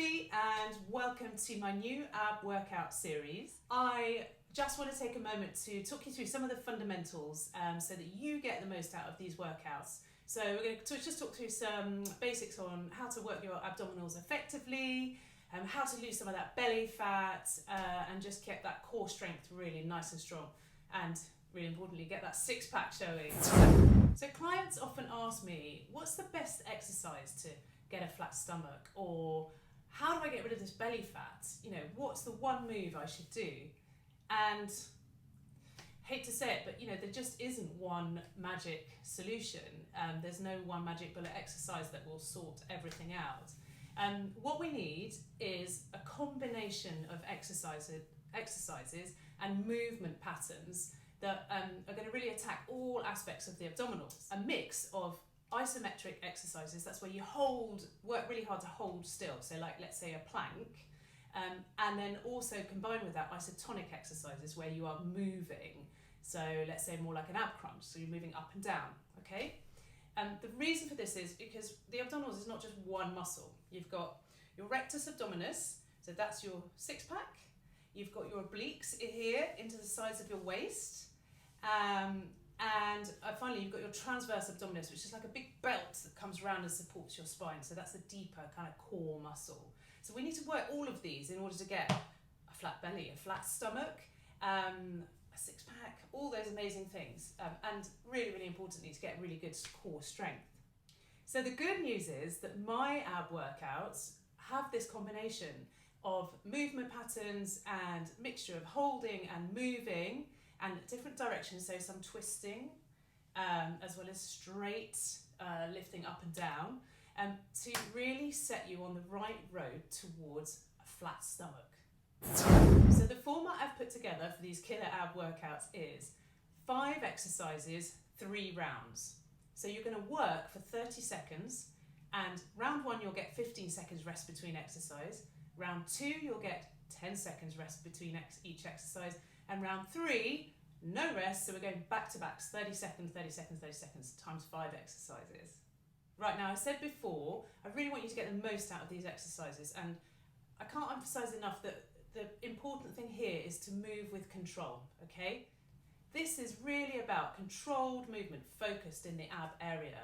Sophie and welcome to my new ab workout series. I just want to take a moment to talk you through some of the fundamentals so that you get the most out of these workouts. So we're going to just talk through some basics on how to work your abdominals effectively, how to lose some of that belly fat and just get that core strength really nice and strong, and really importantly get that six-pack showing. So clients often ask me, what's the best exercise to get a flat stomach, or how do I get rid of this belly fat? You know, what's the one move I should do? And hate to say it, but you know, there just isn't one magic solution. There's no one magic bullet exercise that will sort everything out. What we need is a combination of exercises and movement patterns that are going to really attack all aspects of the abdominals. A mix of isometric exercises, that's where you work really hard to hold still, so like let's say a plank, and then also combine with that isotonic exercises where you are moving, so let's say more like an ab crunch, so you're moving up and down, okay? The reason for this is because the abdominals is not just one muscle. You've got your rectus abdominis, so that's your six-pack. You've got your obliques here into the sides of your waist, and finally you've got your transverse abdominis, which is like a big belt that comes around and supports your spine, so that's the deeper kind of core muscle. So we need to work all of these in order to get a flat belly, a flat stomach, a six-pack, all those amazing things, and really, really importantly to get really good core strength. So the good news is that my ab workouts have this combination of movement patterns and mixture of holding and moving and different directions, so some twisting as well as straight lifting up and down, to really set you on the right road towards a flat stomach. So the format I've put together for these killer ab workouts is 5 exercises, 3 rounds. So you're going to work for 30 seconds, and round 1 you'll get 15 seconds rest between exercise. Round 2 you'll get 10 seconds rest between each exercise, and round 3 no rest, so we're going back to backs, 30 seconds, 30 seconds, 30 seconds times 5 exercises. Right, now I said before, I really want you to get the most out of these exercises, and I can't emphasize enough that the important thing here is to move with control, okay? This is really about controlled movement focused in the ab area.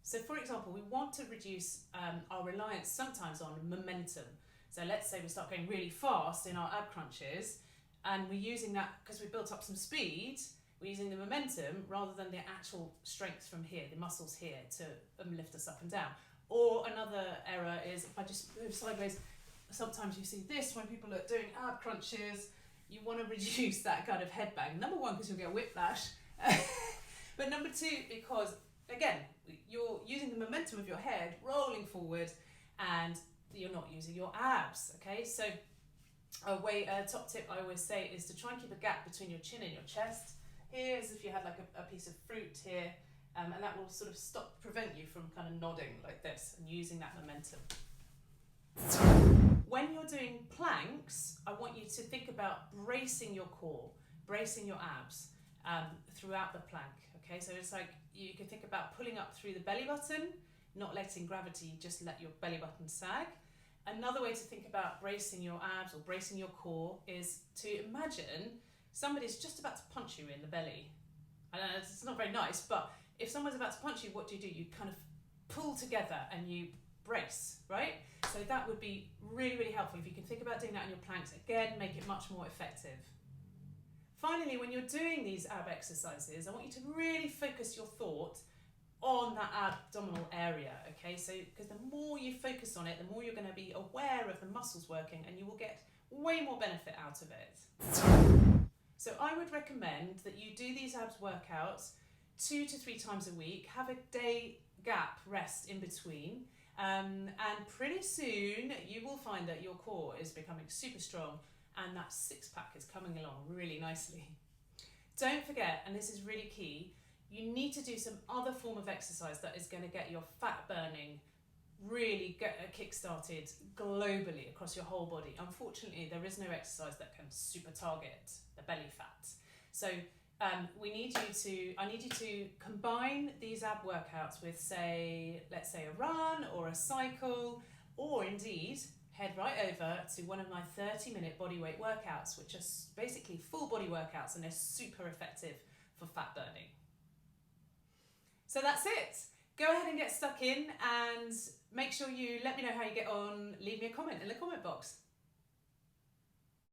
So for example, we want to reduce our reliance sometimes on momentum. So let's say we start going really fast in our ab crunches, and we're using that because we built up some speed, we're using the momentum rather than the actual strength from here, the muscles here to lift us up and down. Or another error is if I just move sideways, sometimes you see this when people are doing ab crunches, you want to reduce that kind of head bang. Number 1, because you'll get whiplash, but number 2, because again, you're using the momentum of your head rolling forward and you're not using your abs, okay? So a top tip I always say is to try and keep a gap between your chin and your chest. Here, as if you had like a piece of fruit here, and that will sort of prevent you from kind of nodding like this and using that momentum. When you're doing planks, I want you to think about bracing your core, bracing your abs throughout the plank, okay? So it's like you can think about pulling up through the belly button, not letting gravity just let your belly button sag. Another way to think about bracing your abs or bracing your core is to imagine somebody's just about to punch you in the belly. I know it's not very nice, but if someone's about to punch you, what do? You kind of pull together and you brace, right? So that would be really, really helpful. If you can think about doing that on your planks, again, make it much more effective. Finally, when you're doing these ab exercises, I want you to really focus your thought on that abdominal area, okay? So, because the more you focus on it, the more you're going to be aware of the muscles working, and you will get way more benefit out of it. So I would recommend that you do these abs workouts 2 to 3 times a week, have a day gap rest in between, and pretty soon you will find that your core is becoming super strong and that six-pack is coming along really nicely. Don't forget, and this is really key, you need to do some other form of exercise that is going to get your fat burning really kick-started globally across your whole body. Unfortunately, there is no exercise that can super target the belly fat. So I need you to combine these ab workouts with, let's say a run or a cycle, or indeed head right over to one of my 30-minute bodyweight workouts, which are basically full body workouts, and they're super effective for fat burning. So that's it. Go ahead and get stuck in, and make sure you let me know how you get on. Leave me a comment in the comment box.